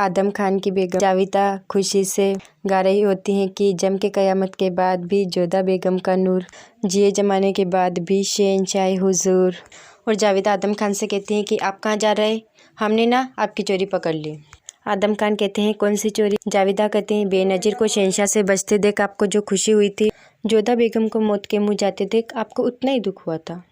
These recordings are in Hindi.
आदम खान की बेगम जाविदा खुशी से गा रही होती हैं कि जम के क़यामत के बाद भी जोधा बेगम का नूर, जिए ज़माने के बाद भी शहंशाह हुजूर। और जाविदा आदम खान से कहती हैं कि आप कहाँ जा रहे? हमने ना आपकी चोरी पकड़ ली। आदम खान कहते हैं कौन सी चोरी? जाविदा कहते हैं बेनज़ीर को शहंशाह से बचते देख आपको जो खुशी हुई थी, जोधा बेगम को मौत के मुँह जाते देख आपको उतना ही दुख हुआ था।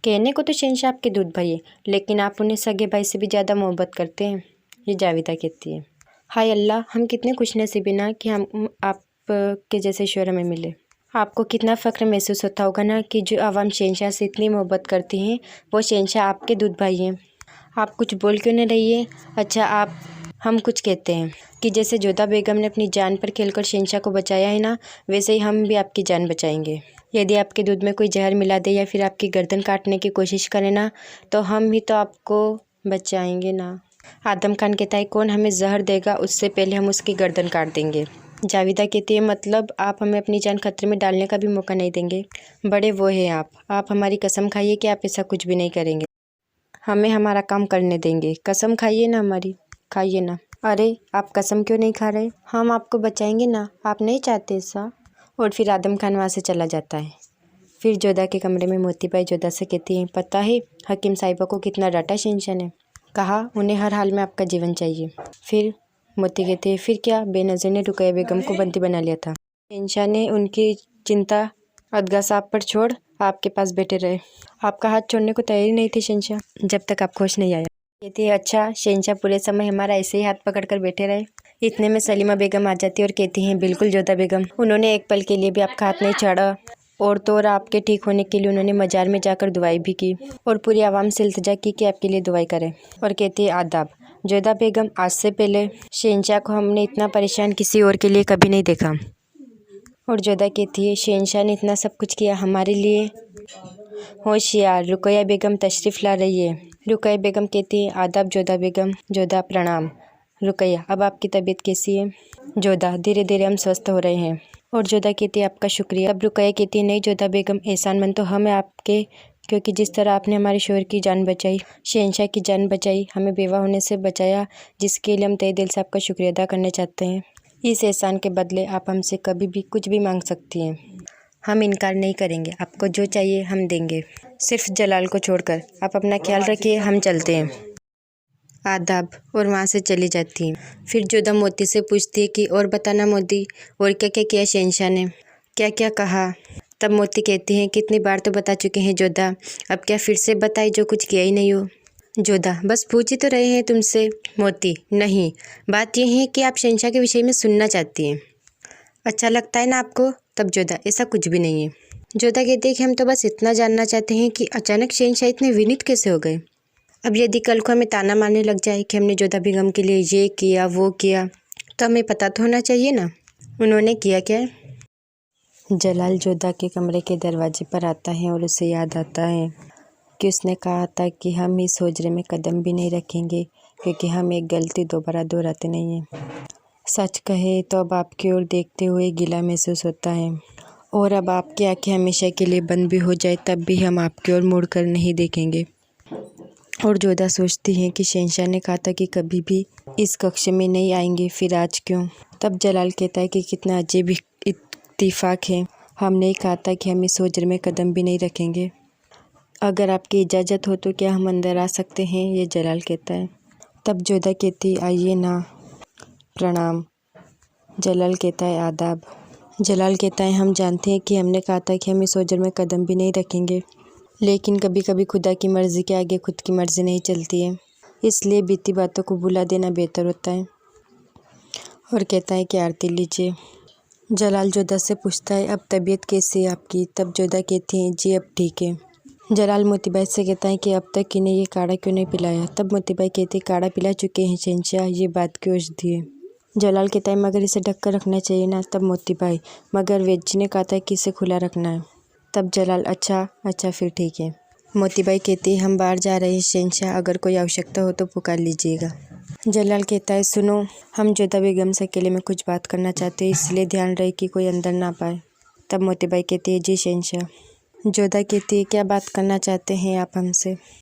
कहने को तो शहंशाह आपके दूध भाई है, लेकिन आप उन्हें सगे भाई से भी ज़्यादा मोहब्बत करते हैं, ये जाविदा कहती है। हाय अल्लाह, हम कितने खुशनसीब ना कि हम आपके जैसे शोहर हमें मिले। आपको कितना फ़ख्र महसूस होता होगा ना कि जो आवाम शहंशाह से इतनी मोहब्बत करती हैं वो शहंशाह आपके दूध भाई हैं। आप कुछ बोल क्यों नहीं रही है? अच्छा हम कुछ कहते हैं कि जैसे जोधा बेगम ने अपनी जान पर खेलकर शहंशाह को बचाया है ना, वैसे ही हम भी आपकी जान बचाएंगे। यदि आपके दूध में कोई जहर मिला दे या फिर आपकी गर्दन काटने की कोशिश करे ना, तो हम ही तो आपको बचाएंगे ना। आदम खान कहता है कौन हमें जहर देगा उससे पहले हम उसकी गर्दन काट देंगे। जाविदा कहती है मतलब आप हमें अपनी जान खतरे में डालने का भी मौका नहीं देंगे? बड़े वो हैं आप हमारी कसम खाइए कि आप ऐसा कुछ भी नहीं करेंगे, हमें हमारा काम करने देंगे। कसम खाइए ना हमारी, खाइए ना। अरे आप कसम क्यों नहीं खा रहे? हम आपको बचाएंगे ना, आप नहीं चाहते ऐसा? और फिर आदम खान वहाँ से चला जाता है। फिर जोधा के कमरे में मोतीबाई जोधा से कहती हैं पता है हकीम साहिबा को कितना डांटा शहंशाह ने, कहा उन्हें हर हाल में आपका जीवन चाहिए। फिर मोती कहती है फिर क्या? बेनज़ीर ने रुकैया बेगम को बंदी बना लिया था, शहंशाह ने उनकी चिंता अदगा साहब पर छोड़ आपके पास बैठे रहे। आपका हाथ छोड़ने को तैयार ही नहीं थे शहंशाह जब तक आपको होश नहीं आया। कहती है अच्छा शहंशाह पूरे समय हमारा ऐसे ही हाथ पकड़ कर बैठे रहे? इतने में सलीमा बेगम आ जाती है और कहती हैं बिल्कुल जोधा बेगम, उन्होंने एक पल के लिए भी आपका हाथ नहीं छाड़ा, और तो और आपके ठीक होने के लिए उन्होंने मजार में जाकर दुआई भी की और पूरी आवाम से इल्तिजा की कि आपके लिए दुआई करें। और कहती है आदाब जोधा बेगम, आज से पहले शहंशाह को हमने इतना परेशान किसी और के लिए कभी नहीं देखा। और जोधा कहती है शहंशाह ने इतना सब कुछ किया हमारे लिए। होशियार, रुकैया बेगम तशरीफ़ ला रही है। रुकैया बेगम कहती है आदाब जोधा बेगम। जोधा प्रणाम। रुकैया अब आपकी तबीयत कैसी है? जोधा धीरे धीरे हम स्वस्थ हो रहे हैं। और जोधा कहती है आपका शुक्रिया। अब रुकैया कहती है नहीं जोधा बेगम, एहसानमंद तो हम हैं आपके, क्योंकि जिस तरह आपने हमारे शोहर की जान बचाई, शहंशाह की जान बचाई, हमें बेवा होने से बचाया, जिसके लिए हम तहे दिल से आपका शुक्रिया अदा करना चाहते हैं। इस एहसान के बदले आप हमसे कभी भी कुछ भी मांग सकती हैं, हम इनकार नहीं करेंगे, आपको जो चाहिए हम देंगे, सिर्फ जलाल को छोड़कर। आप अपना ख्याल रखिए, हम चलते हैं। आदाब। और वहाँ से चली जाती हैं। फिर जोधा मोती से पूछती है कि और बताना मोती, और क्या क्या किया शहंशाह ने, क्या क्या कहा? तब मोती कहती हैं कितनी बार तो बता चुके हैं जोधा, अब क्या फिर से बताए जो कुछ किया ही नहीं हो? जोधा बस पूछ ही तो रहे हैं तुमसे। मोती नहीं, बात यह है कि आप शहंशाह के विषय में सुनना चाहती हैं। अच्छा लगता है ना आपको? तब जोधा ऐसा कुछ भी नहीं है। जोधा कहती है कि हम तो बस इतना जानना चाहते हैं कि अचानक शहंशाह इतने विनीत कैसे हो गए। अब यदि कल को हमें ताना मारने लग जाए कि हमने जोधा बेगम के लिए ये किया वो किया, तो हमें पता तो होना चाहिए ना उन्होंने किया क्या है। जलाल जोधा के कमरे के दरवाजे पर आता है और उसे याद आता है कि उसने कहा था कि हम इस होजरे में कदम भी नहीं रखेंगे, क्योंकि हम एक गलती दोबारा दोहराते नहीं हैं। सच कहे तो अब आपकी ओर देखते हुए गिला महसूस होता है, और अब आपकी आंखें हमेशा के लिए बंद भी हो जाए तब भी हम आपकी ओर मुड़ कर नहीं देखेंगे। और जोधा सोचती हैं कि शहंशाह ने कहा था कि कभी भी इस कक्ष में नहीं आएंगे, फिर आज क्यों? तब जलाल कहता है कि कितना अजीब इत्तिफाक है, हमने ही कहा था कि हम इस होजरे में कदम भी नहीं रखेंगे। अगर आपकी इजाज़त हो तो क्या हम अंदर आ सकते हैं? ये जलाल कहता है। तब जोधा कहती आइए ना। प्रणाम। जलाल कहता है आदाब। जलाल कहता है हम जानते हैं कि हमने कहा था कि हम इस होजरे में कदम भी नहीं रखेंगे, लेकिन कभी कभी खुदा की मर्ज़ी के आगे खुद की मर्ज़ी नहीं चलती है, इसलिए बीती बातों को भुला देना बेहतर होता है। और कहता है कि आरती लीजिए। जलाल जोधा से पूछता है अब तबीयत कैसी है आपकी? तब जोधा कहती है जी अब ठीक है। जलाल मोतीबाई से कहता है कि अब तक इन्हें ये काढ़ा क्यों नहीं पिलाया? तब मोतीबाई कहती है काढ़ा पिला चुके हैं शहंशाह, ये बात की औषधि है। जलाल कहता है मगर इसे ढक कर रखना चाहिए ना? तब मोतीबाई मगर वैद्य जी ने कहा था कि इसे खुला रखना है। तब जलाल अच्छा फिर ठीक है। मोतीबाई कहती है हम बाहर जा रहे हैं शहंशाह, अगर कोई आवश्यकता हो तो पुकार लीजिएगा। जलाल कहता है सुनो, हम जोधा बेगम से अकेले में कुछ बात करना चाहते हैं, इसलिए ध्यान रहे कि कोई अंदर ना पाए। तब मोतीबाई कहती है जी शहंशाह। जोधा कहती है क्या बात करना चाहते हैं आप हमसे?